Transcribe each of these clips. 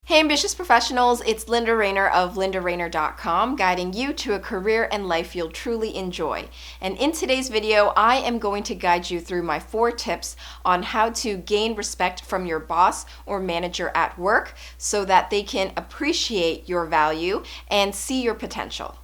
Hey ambitious professionals, it's Linda Rayner of lindarainer.com, guiding you to a career and life you'll truly enjoy. And in today's video, I am going to guide you through my 4 tips on how to gain respect from your boss or manager at work so that they can appreciate your value and see your potential.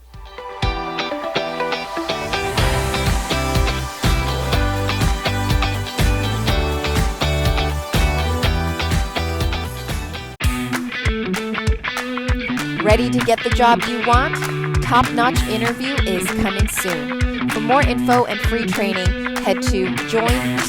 Ready to get the job you want? Top-notch interview is coming soon. For more info and free training, head to jointni.com.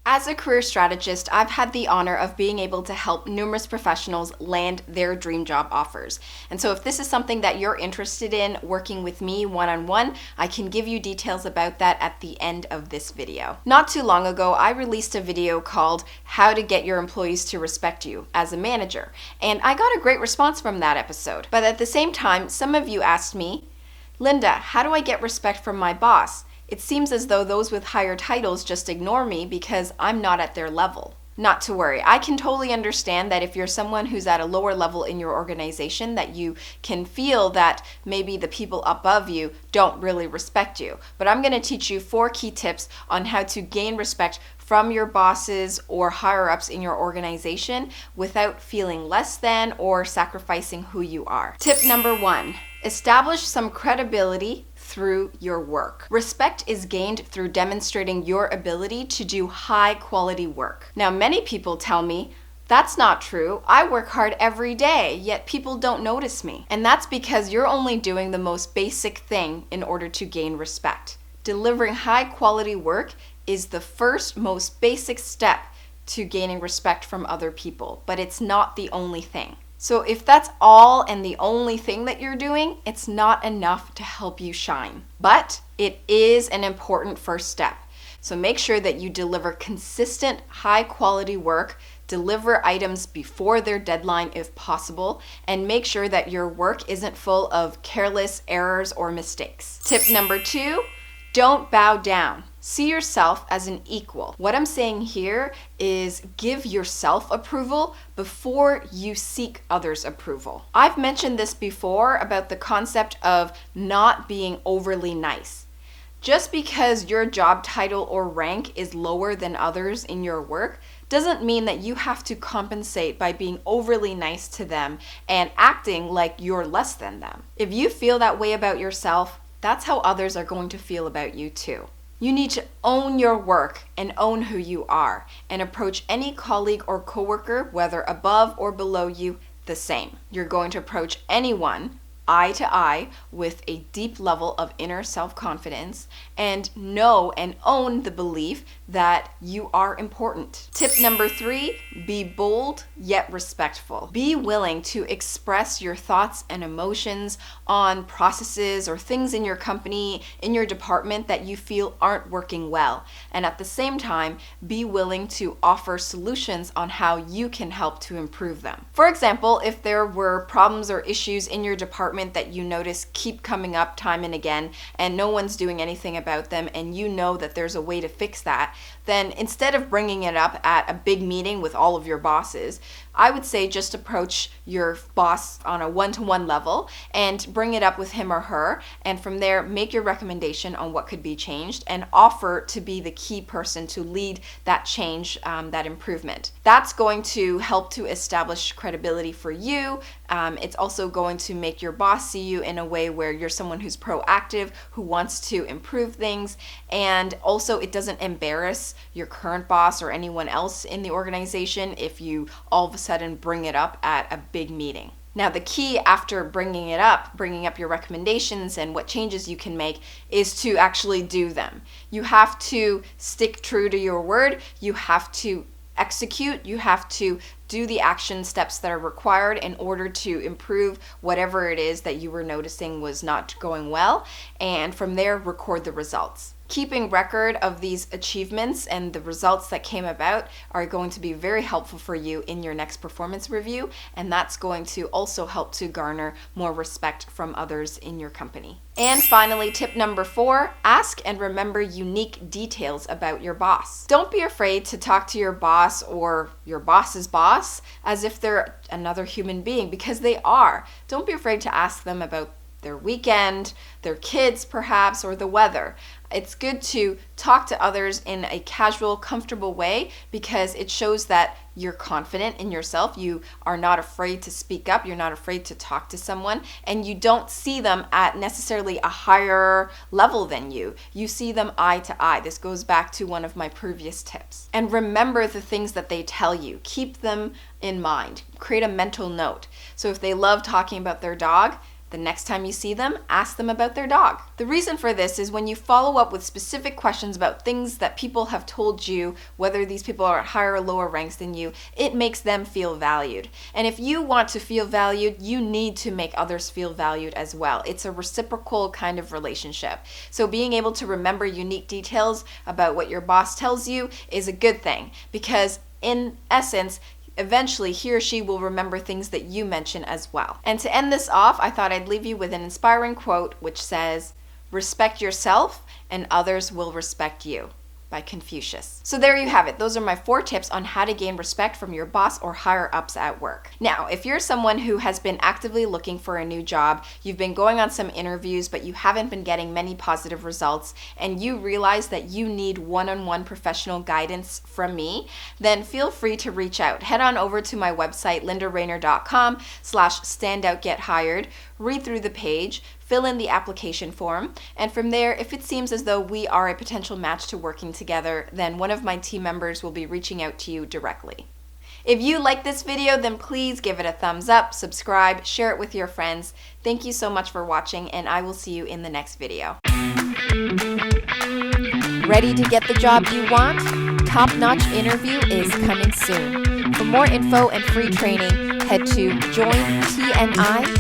As a career strategist, I've had the honor of being able to help numerous professionals land their dream job offers. And so if this is something that you're interested in working with me one-on-one, I can give you details about that at the end of this video. Not too long ago, I released a video called How to Get Your Employees to Respect You as a Manager. And I got a great response from that episode. But at the same time, some of you asked me, Linda, how do I get respect from my boss? It seems as though those with higher titles just ignore me because I'm not at their level. Not to worry, I can totally understand that if you're someone who's at a lower level in your organization, that you can feel that maybe the people above you don't really respect you. But I'm going to teach you 4 key tips on how to gain respect from your bosses or higher ups in your organization without feeling less than or sacrificing who you are. Tip number 1, establish some credibility through your work. Respect is gained through demonstrating your ability to do high quality work. Now, many people tell me, that's not true. I work hard every day, yet people don't notice me. And that's because you're only doing the most basic thing in order to gain respect. Delivering high quality work is the first, most basic step to gaining respect from other people, but it's not the only thing. So if that's all and the only thing that you're doing, it's not enough to help you shine. But it is an important first step. So make sure that you deliver consistent, high quality work, deliver items before their deadline if possible, and make sure that your work isn't full of careless errors or mistakes. Tip number 2, don't bow down. See yourself as an equal. What I'm saying here is give yourself approval before you seek others' approval. I've mentioned this before about the concept of not being overly nice. Just because your job title or rank is lower than others in your work doesn't mean that you have to compensate by being overly nice to them and acting like you're less than them. If you feel that way about yourself, that's how others are going to feel about you too. You need to own your work and own who you are, and approach any colleague or coworker, whether above or below you, the same. You're going to approach anyone eye to eye with a deep level of inner self-confidence and know and own the belief that you are important. Tip number 3, be bold yet respectful. Be willing to express your thoughts and emotions on processes or things in your company, in your department that you feel aren't working well. And at the same time, be willing to offer solutions on how you can help to improve them. For example, if there were problems or issues in your department that you notice keep coming up time and again and no one's doing anything about them, and you know that there's a way to fix that, then instead of bringing it up at a big meeting with all of your bosses, I would say just approach your boss on a one-to-one level and bring it up with him or her, and from there make your recommendation on what could be changed and offer to be the key person to lead that change, that improvement. That's going to help to establish credibility for you. It's also going to make your boss see you in a way where you're someone who's proactive, who wants to improve things, and also it doesn't embarrass your current boss or anyone else in the organization if you all of a sudden bring it up at a big meeting. Now, the key after bringing up your recommendations and what changes you can make is to actually do them. You have to stick true to your word. You have to execute. You have to do the action steps that are required in order to improve whatever it is that you were noticing was not going well, and from there record the results. Keeping record of these achievements and the results that came about are going to be very helpful for you in your next performance review, and that's going to also help to garner more respect from others in your company. And finally, tip number 4, ask and remember unique details about your boss. Don't be afraid to talk to your boss or your boss's boss as if they're another human being, because they are. Don't be afraid to ask them about their weekend, their kids perhaps, or the weather. It's good to talk to others in a casual, comfortable way because it shows that you're confident in yourself. You are not afraid to speak up. You're not afraid to talk to someone, and you don't see them at necessarily a higher level than you. You see them eye to eye. This goes back to one of my previous tips. And remember the things that they tell you. Keep them in mind. Create a mental note. So if they love talking about their dog, the next time you see them, ask them about their dog. The reason for this is when you follow up with specific questions about things that people have told you, whether these people are at higher or lower ranks than you, it makes them feel valued. And if you want to feel valued, you need to make others feel valued as well. It's a reciprocal kind of relationship. So being able to remember unique details about what your boss tells you is a good thing, because in essence, eventually he or she will remember things that you mention as well. And to end this off, I thought I'd leave you with an inspiring quote which says, "Respect yourself and others will respect you," by Confucius. So there you have it. Those are my 4 tips on how to gain respect from your boss or higher ups at work. Now, if you're someone who has been actively looking for a new job, you've been going on some interviews, but you haven't been getting many positive results, and you realize that you need one-on-one professional guidance from me, then feel free to reach out. Head on over to my website, lindarainer.com/standoutgethired, read through the page, fill in the application form, and from there, if it seems as though we are a potential match to working together, then one of my team members will be reaching out to you directly. If you like this video, then please give it a thumbs up, subscribe, share it with your friends. Thank you so much for watching, and I will see you in the next video. Ready to get the job you want? Top-notch interview is coming soon. For more info and free training, head to jointni.com.